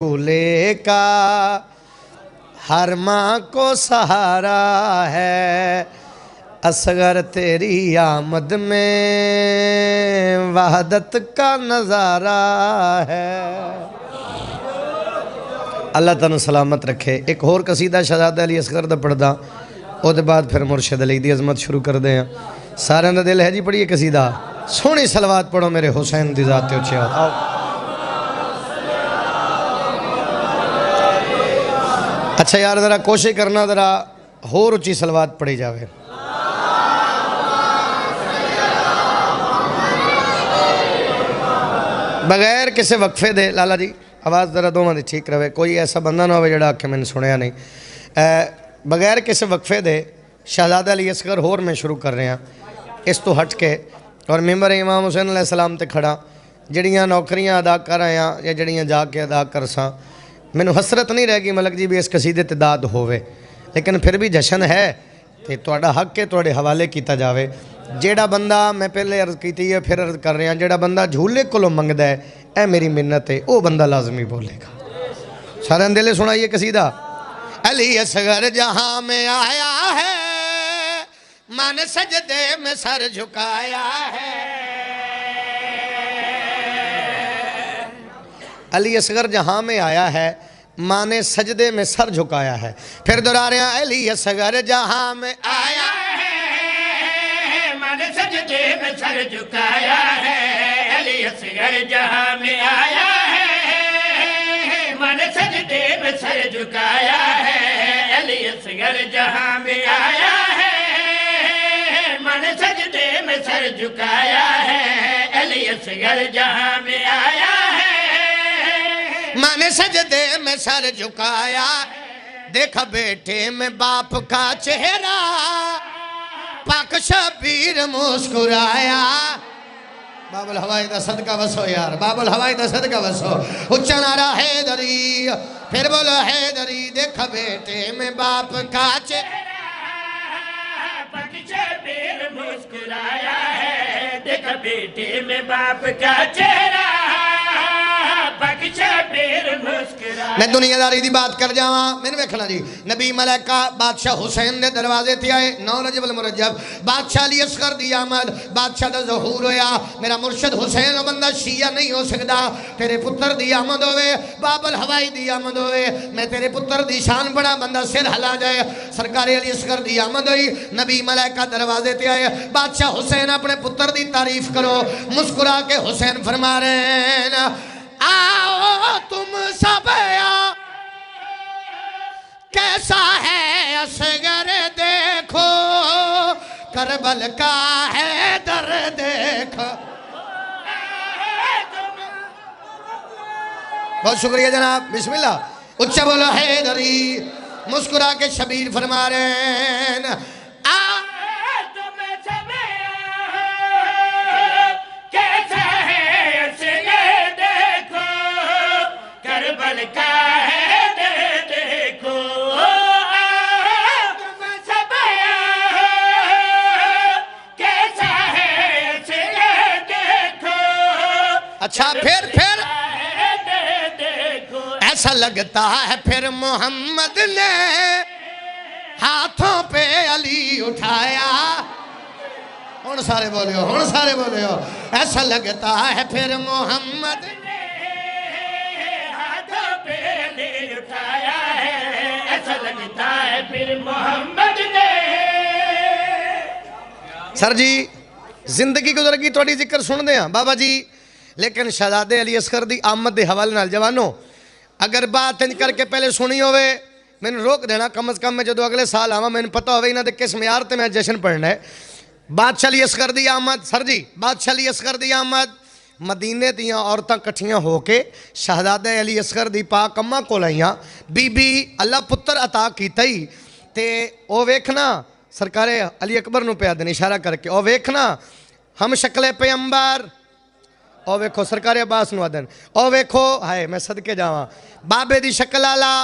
दूल्हे का हर माँ को सहारा है। असगर तेरी आमद में वहदत का नज़ारा है। अल्लाह तनु सलामत रखे। एक होर कसीदा शहजादा अली असगर दा पढ़दा, उसके बाद फिर मुर्शद अली दी अजमत शुरू करते हैं। सारे का दिल है जी, पढ़िए कसीदा। सोहनी सलवात पढ़ो मेरे हुसैन दी ज़ात ते उच्चे। आओ अच्छा यार, ज़रा कोशिश करना ज़रा होर उच्ची सलवात पढ़ी जाए। बगैर किसी वक्फे दे, लाला जी आवाज़ ज़रा दोवां दी ठीक रहे, कोई ऐसा बंदा ना हो जिहड़ा आखे मैंने सुनिया नहीं। बगैर किसी वक्फे दे शहजादा अली असगर होर मैं शुरू कर रहा इस तो हट के। और मेंबर इमाम हुसैन अलैहिस्सलाम ते खड़ा, जड़ियाँ नौकरियां अदा कर आया या जड़ियाँ जाके अदा कर सा, मैनू हसरत नहीं रहेगी मलक जी भी इस कसीदे ते दाद होवे, लेकिन फिर भी जशन है तो तुहाडा हक है, तुहाडे हवाले किया जाए। जेड़ा बंदा, मैं पहले अर्ज की है फिर अर्ज कर रहा, जेड़ा बंदा झूले कोलों मंगदा है, ए मेरी मिन्नत है, वो बंदा लाजमी बोलेगा। सारे दिले सुनाइए कसीदा। अली असगर जहां में आया है, मन सजदे में सर झुकाया है। अली असगर जहां में आया है, माँ ने सजदे में सर झुकाया है। फिर दोहरा रहे हैं, अली असगर जहां में आया है, माँ ने सजदे में सर झुकाया है। अली असगर जहां में आया है, माँ ने सजदे में सर झुकाया है। अली असगर जहां में आया है, माँ ने सजदे में सर झुकाया है। अली असगर जहां में आया है, मैंने सजदे में सर झुकाया। देखा बेटे में बाप का चेहरा, पाक शबीर मुस्कुराया। बाबुल हवाई दा सदका वसो यार, बाबुल हवाई दा सदका वसो। उच्चा नारा हैदरी, फिर बोलो हैदरी। देखा बेटे में बाप का चेहरा, पाक शबीर मुस्कुराया है। देखा बेटे में बाप का चेहरा, मैं दुनियादारी की बात कर जावा। मैंने वेखना जी, नबी मलैका बादशाह हुसैन के दरवाजे ते आए। 9 रजब मुरज्जब बादशाह अली असगर दी आमद, बादशाह का ज़हूर होया। मेरा मुर्शद हुसैन बंदा शिया नहीं हो सकता। तेरे पुत्र दी आमद होवे, बाबुल हवाई दी आमद होवे, मैं तेरे पुत्र दी शान बड़ा बंदा सिर हला जाए। सरकार अली असगर दी आमद हुई, नबी मलैका दरवाजे ते आए। बादशाह हुसैन अपने पुत्र की तारीफ करो। मुस्कुरा के हुसैन फरमा रहे हैं, आओ तुम सब आओ, कैसा है असगर देखो, करबल का है दर देखो। बहुत शुक्रिया जनाब, बिस्मिल्लाह। उच्चा बोलो हैदरी। मुस्कुरा के शबीर फरमा रहे हैं, का है देखो, तुम सब कैसा है देखो। अच्छा फिर ऐसा लगता है फिर मोहम्मद ने हाथों पे अली उठाया। हुण सारे बोलियो, हुण सारे बोलियो। ऐसा लगता है फिर मोहम्मद लगता है फिर मोहम्मद ने। सर जी जिंदगी गुजर गई, थोड़ी जिक्र सुनते हैं बाबा जी, लेकिन शहजादे अली असगर दी आमद के हवाले नाल जवानों अगर बात इंज करके पहले सुनी होवे, मैंने रोक देना कम अज कम। मैं जो अगले साल आवा, मैंने पता होवे इन्हां दे किस म्यार ते मैं जश्न पढ़ना है। बादशाह अली असगर दी आमद, सर जी बादशाह अली असगर दी आमद, मदीने दियाँ औरतां कट्ठियां होके शहजादे अली असगर दी पाक अम्मा कोल आईयां। बीबी अल्लाह पुत्र अता कीता ही ते ओ वेखना सरकार अली अकबर नूं पिया देन इशारा करके, ओ वेखना हम शक्ले पैगंबर, ओ वेखो सरकार अब्बास नूं आदन, ओ वेखो हाय मैं सदके जावां बाबे दी शक्ल आला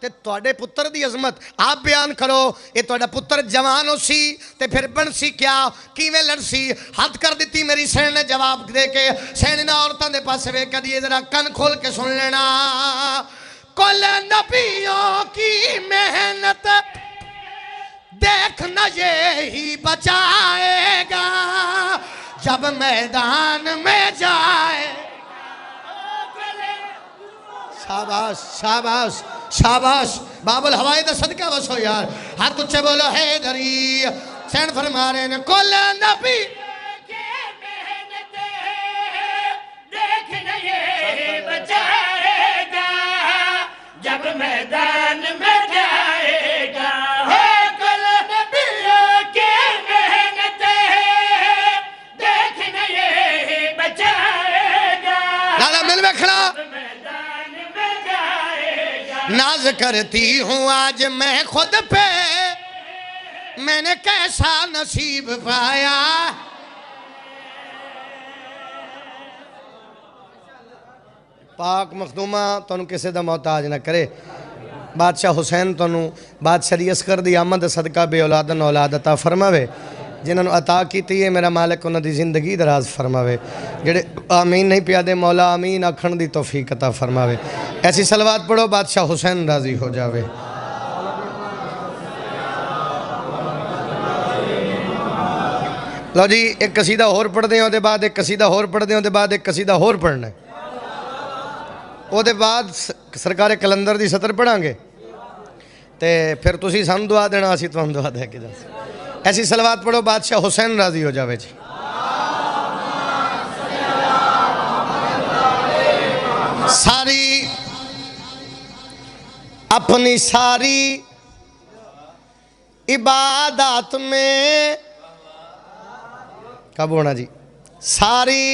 ते तुहाडे पुत्र दी अजमत आप बयान करो। ये तुहाडा पुत्र जवान हो सी ते फिर बनसी क्या किवें लड़सी? हथ कर दी मेरी सैन ने जवाब दे के। सैन ने औरतां दे पासे वेख के दिए जरा कन खोल के सुन लेना। कुल नबियों की मेहनत देखना ये ही बचाएगा जब मैदान में जाए। शाबाश शाबाश शाबाश बाबुल हवाई दा सदका बसो यार। हाथ उच्चे बोलो हैदरी। सैन फरमा रहे ने कुल नबी देखना ये बचाएगा जब मैदान में जाएगा। हो कुल नबियों की मेहनत देखना ये बचाएगा। लाला मिल में खड़ा नाज करती हूँ आज मैं खुद पे मैंने कैसा नसीब पाया। पाक मखदूमा तुहानू किसी दा मोहताज ना करे। बादशाह हुसैन तुहानू बादशाह दी असगर दी आमद सदका बे औलादन औलाद अता फरमावे। जिन्होंने अता की है मेरा मालिक उन्होंने जिंदगी दराज फरमावे। जेड़े आमीन नहीं पियादे मौला आमीन आखण दी तौफीक अता फरमावे। ऐसी सलवात पढ़ो बादशाह हुसैन राजी हो जावे। लो जी एक कसीदा होर पढ़ते हैं, बाद एक कसीदा होर पढ़ते हैं, बाद एक कसीदा होर पढ़ना है। ਉਹਦੇ बाद सरकार कलंदर की सतर पढ़ांगे तो फिर तुसी सानू दुआ देना असीं तुहानू दुआ दे के दस। ऐसी सलवात पढ़ो बादशाह हुसैन राजी हो जावे जी। सारी अपनी सारी इबादत में कब होना जी? सारी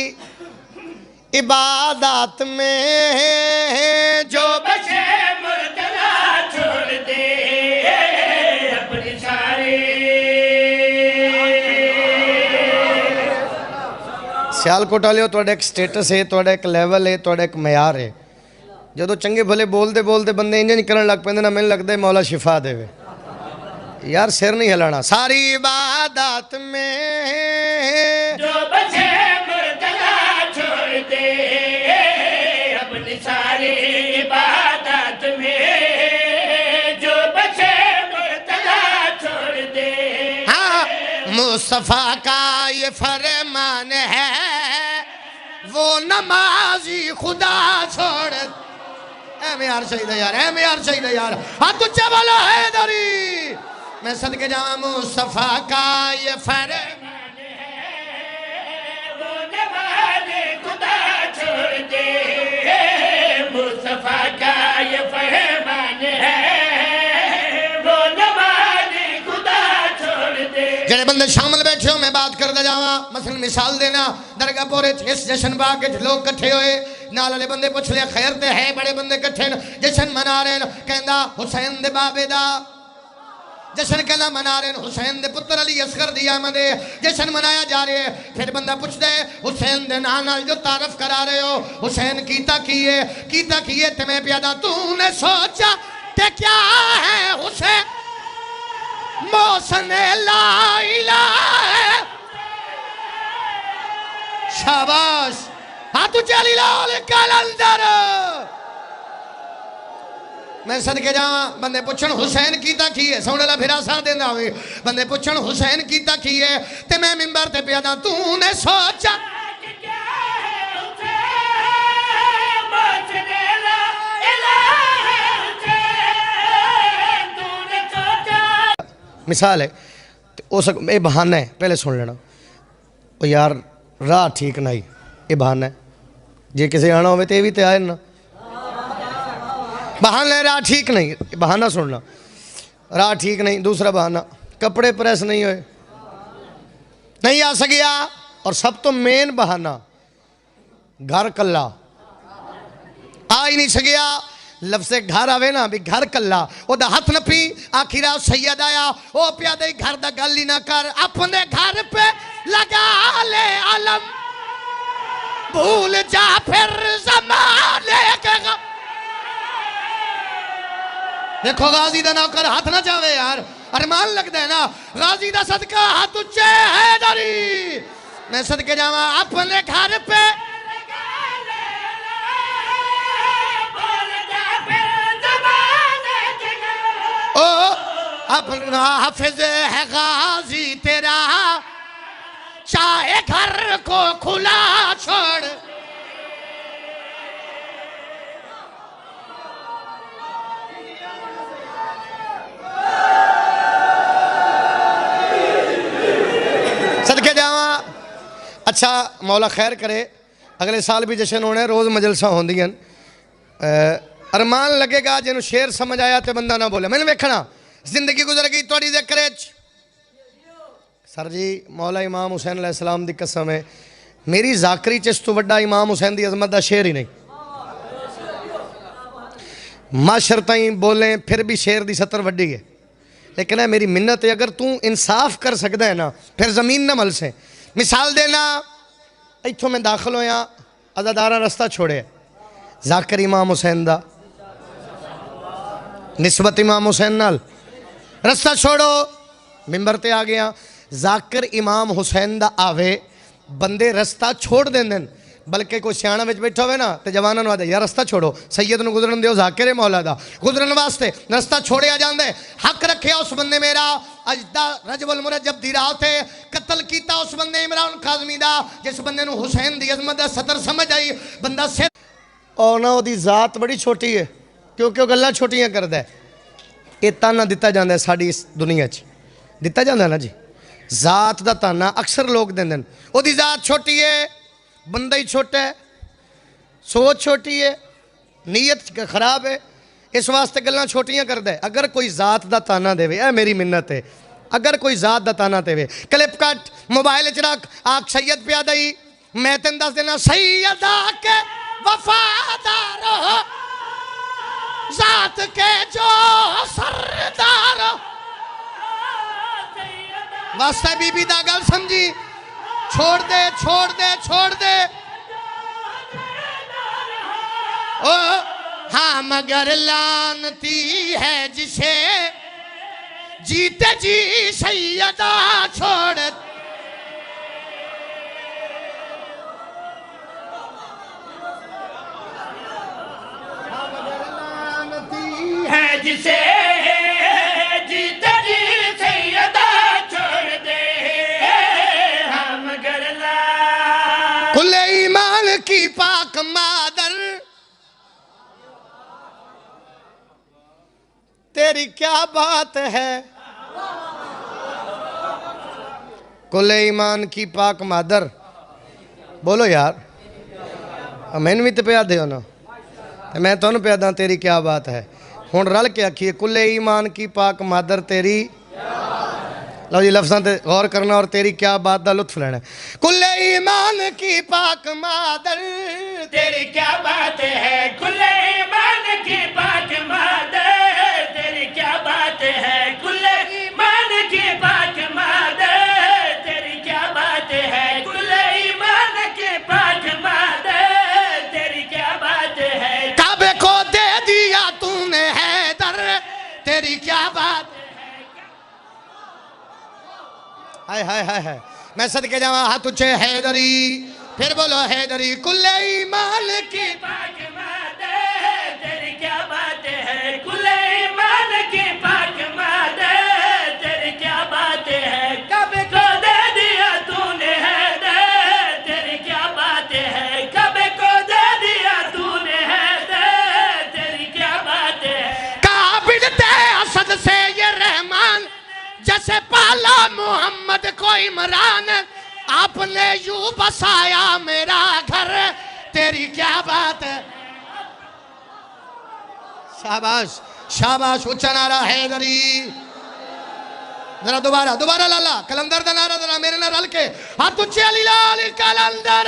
इबादत में जो बचे मुर्तजा छोड़ दे अपनी सारी। सियालकोट वाले तुहाडा एक स्टेटस है, तुहाडा एक लैवल है, तुहाडा एक मयार है। जो चंगे भले बोलते बोलते बंदे इंज नहीं करन लग पैंदे ना, मैनूं लगदा है मौला शिफा देवे यार। सिर नहीं हिलाना। सारी इबादत में जो बचे मुर्तजा छोड़ दे अपनी सारी इबादत में जो बचे मुर्तजा छोड़ दे। हाँ मुस्तफ़ा का ये फरमान है वो नमाजी खुदा छोड़। ऐ यार चाहिए यार, ऐ यार चाहिए यार। हाँ तुझे बोलो हैदरी मैं सदके जावा। मुस्तफ़ा का ये फरमान है वो नमाजी खुदा छोड़ दे। मुस्तफा का ये फरमान है वो नमाजी खुदा छोड़ दे। जेड़े बंदे शामिल बैठे हो मैं बात करता जावा। मसलन मिसाल देना दरगाह पोरे इस जश्न बाग के लोग इकट्ठे होए, नाल वाले बंदे पुछ लिया खैर ते है, बड़े बंदे इकट्ठे जश्न मना रहे हैं। कहंदा हुसैन दे बाबे दा जश्न कहना मना रहे हैं। हुसैन दे पुत्र अली असगर दी आमद जश्न मनाया जा रहा है। फिर बंदा पूछता है हुसैन दे नाम नाल जो तारफ करा रहे हो हुसैन कीता किए ते मैं प्यादा तूने सोचा ते क्या है हुसैन मौसम ला इलाहा। शाबाश हाथ चली लाल कलंदर। मैं सदके जावा। बंदे पुछण हुसैन कीता की है, सोने ला फिर आसा देंदा होवे। बंदे पुछण हुसैन कीता की है ते मैं मिंबर ते प्यादा तूने सोचा मिसाल है उस ये बहाना है। पहले सुन लेना ओ यार राह ठीक नहीं, ये बहाना है। जे किसी आना हो तो ये भी तो आए ना। बहाना राह ठीक नहीं, बहाना सुनना राह ठीक नहीं। दूसरा बहाना कपड़े प्रेस नहीं हुए, नहीं आ सकिया। और सब तो मेन बहाना घर कल्ला आ ही नहीं सकिया। लफ्ज़ घर आवे ना भी घर कल्ला ओदा हथ नपी आखिरा सैयद आया ओ प्यादे घर दा गल ही ना कर, अपने घर पे लगा ले अलम भूल जा फिर ज़माने के गम। देखो गाजी दा नौकर हाथ ना जावे यार, अरमान लगदा है ना। गाजी दा सदका हाथ उच्चे हैदरी, मैं सदके जावा अपने घर पे। ओ अपना हाफिज है गाजी तेरा, चाहे घर को खुला छोड़। सदके जावा। अच्छा मौला खैर करे, अगले साल भी जश्न होने, रोज़ मजलसा होंदियां। अरमान लगेगा जिन्होंने शेर समझ आया तो बंदा ना बोले। मैंने वेखना जिंदगी गुजर गई थोड़ी जिक्र। सर जी मौला इमाम हुसैन अलैहिस्सलाम दी कसम है, मेरी जाकरी च इस तो वड्डा इमाम हुसैन दी अजमत दा शेर ही नहीं। माशर ताईं बोलें फिर भी शेर दी सतर वड्डी है, लेकिन है मेरी मिन्नत है, अगर तू इंसाफ कर सकता है ना फिर ज़मीन न मल से। मिसाल देना, इत्थों मैं दाखिल होया, अज़ादारा रस्ता छोड़े, जाकिर इमाम हुसैन दा निस्बत इमाम हुसैन नाल रस्ता छोड़ो, मिंबर ते आ गया। जाकिर इमाम हुसैन दा आवे, बंदे रस्ता छोड़ देंदे, बल्कि कोई सियाणा में बैठा हुए ना तो जवानों ने आदे यार रस्ता छोड़ो, सैयद नूं गुजरन दिओ, जाकिर मौला दा गुजरन वास्ते रस्ता छोड़िया जांदे। हक रखे उस बंदे मेरा अजदा रजबुल मुरज्जब दी रात है, कत्ल किया उस बंदे इमरान काज़मी दा, जिस बंदे नूं हुसैन दी अजमत दा सतर समझ आई। बंदा सिर और ना ओदी जात बड़ी छोटी है, क्योंकि गल्लां छोटियां करदा है। ये ताना दिता जाता है साड़ी इस दुनिया च, दिता जाता है ना जी, जात का ताना अक्सर लोग देंदे। ओदी जात छोटी है, बंदा ही छोटा है, सोच छोटी है, नीयत खराब है, इस वास्ते गल्लां छोटियां करदा है। अगर कोई जात का ताना देवे, ए मेरी मिन्नत है, अगर कोई जात का ताना देवे, क्लिप कट मोबाइल च रख, आख सैयद पिया दई, मैं तेन दस देना सैयद आके वफादार हो, जात के जो सरदार हो। वास्ते बीबी दा गल समझी, छोड़ दे छोड़ दे छोड़ दे। ओ हाँ मगर लानती है जिसे जीते जी सैयदा छोड़। है जिसे जीते जी सैयदा छोड़ दे, हम गरला कुल्ले ईमान की पाक मादर, तेरी क्या बात है। कुल्ले ईमान की पाक मादर, बोलो यार, मैंने भी तो पिया दे ना, मैं तुहानू पिया दा तेरी क्या बात है। हुण रल के आखिए कुल्ले ईमान की पाक मादर तेरी, लो जी लफ्ज़ां ते गौर करना और तेरी क्या बात का लुत्फ लेना। कुल्ले ईमान की पाक मादर, तेरी क्या बात है, कुल्ले ईमान की पाक मादर, तेरी क्या बात है, कुल्ले ईमान की पाक मादर, तेरी क्या बात है, कुल्ले ईमान की पाक मादर, तेरी क्या बात है। काबे को दे दिया तूने हैदर, तेरी क्या बात। हाय हाय हाय हाय, मैं सदके जावा हाथ ऊंचे हैदरी, फिर बोलो हैदरी। कुल्ले ईमान की पाक मादर, तेरी क्या बात है, कुल्ले ईमान की पाक मादर, तेरी क्या बात है। कब को दे दिया तूने हैदर, तेरी क्या बात है, कब को दे दिया तूने हैदर, तेरी क्या बात है। काबिल दे असद से ये रहमान, जैसे पाला मोहम्मद को इमरान, आपने यूं बसाया मेरा घर, तेरी क्या बात है। शाबाश शाबाश, उच्चा नारा हैदरी। जरा दोबारा दोबारा लाला कलंदर दा नारा जरा मेरे नाल रल के हाथ उच्चे अली लाल कलंदर।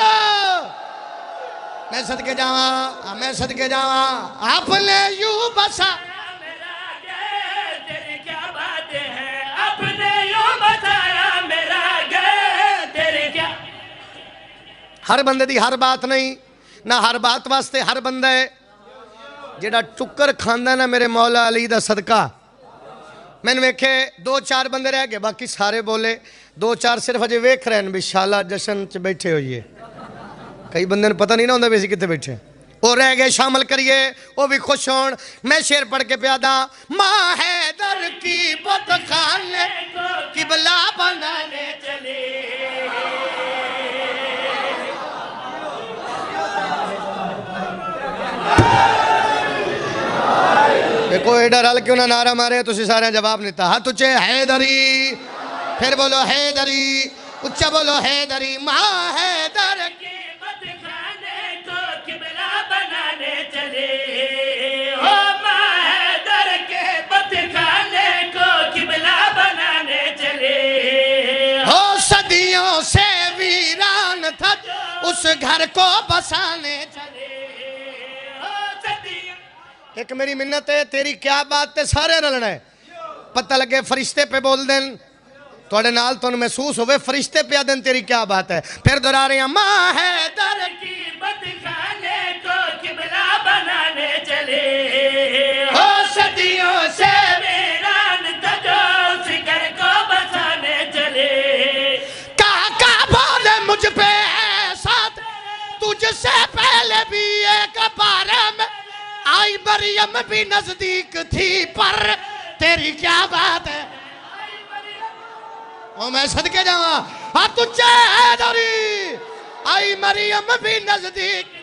मैं सदके जावा, मैं सदके जावा, आपने यूं बसा। तेरी क्या बात है, अपने यूं बताया मेरा घर, तेरी क्या। हर बंदे दी हर बात नहीं ना, हर बात वास्ते हर बंदा है। ਜਿਹੜਾ ਟੁੱਕਰ ਖਾਂਦਾ ਨਾ ਮੇਰੇ ਮੌਲਾ ਅਲੀ ਦਾ ਸਦਕਾ मैंने वेखे 2-4 बंदे रह गए बाकी सारे बोले 2-4 सिर्फ अजे वेख रहे हैं भी शाला जश्न च बैठे होइए कई बंदे ने पता नहीं ना होंगे भी कितने बैठे वो रह गए शामिल करिए वो भी खुश होन मैं शेर पढ़ के प्यादा माँ हैदर की बुत खाने को किबला बनाने चले देखो एडा रल क्यों ना नारा मारे तुसी सारे जवाब नहीं था हाथ उच्चे हैदरी फिर बोलो हैदरी उच्चा बोलो हैदरी माँ हैदर की बुत खाने को किबला बनाने चले ओ माँ हैदर के बुत खाने को किबला बनाने चले हो सदियों से वीरान था उस घर को बसाने चले एक मेरी मिन्नत है तेरी क्या बात है सारे रलना है पता लगे फरिश्ते पे बोल दें थोड़े नाल तो महसूस होवे फरिश्ते पे आदन तेरी क्या बात है फिर दोहरा रहे हैं माँ हैदर की बुत खाने को किबला बनाने चले हो सदियों से वीरान था जो उस घर को बसाने चले का बोले मुझ पे साथ तुझसे पहले भी एक बारे में आई मरियम भी नजदीक थी पर तेरी क्या बात है ओ मैं सदके जावा हाथ उच्चे हैदरी आई मरियम भी नजदीक